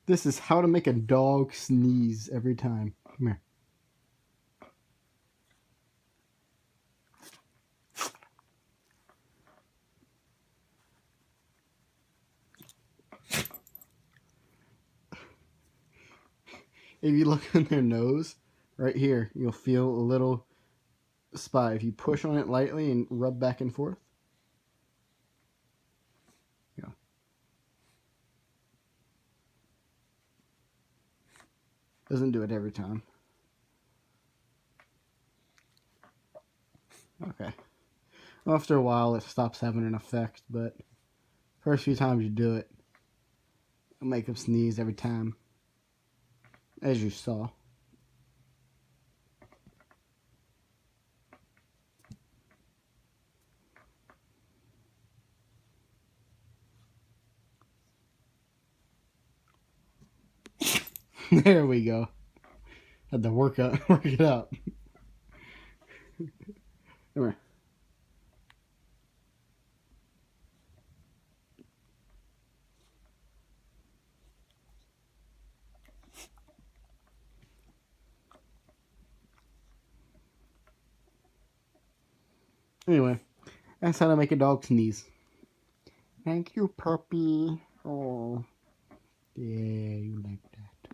This is how to make a dog sneeze every time. Come here. If you look in their nose, right here, you'll feel a little spot. If you push on it lightly and rub back and forth. Yeah. Doesn't do it every time. Okay. After a while, it stops having an effect, but first few times you do it, it'll make them sneeze every time, as you saw. There we go. Had to work it up. Come here. Anyway, that's how to make a dog sneeze. Thank you, puppy. Oh, yeah, you like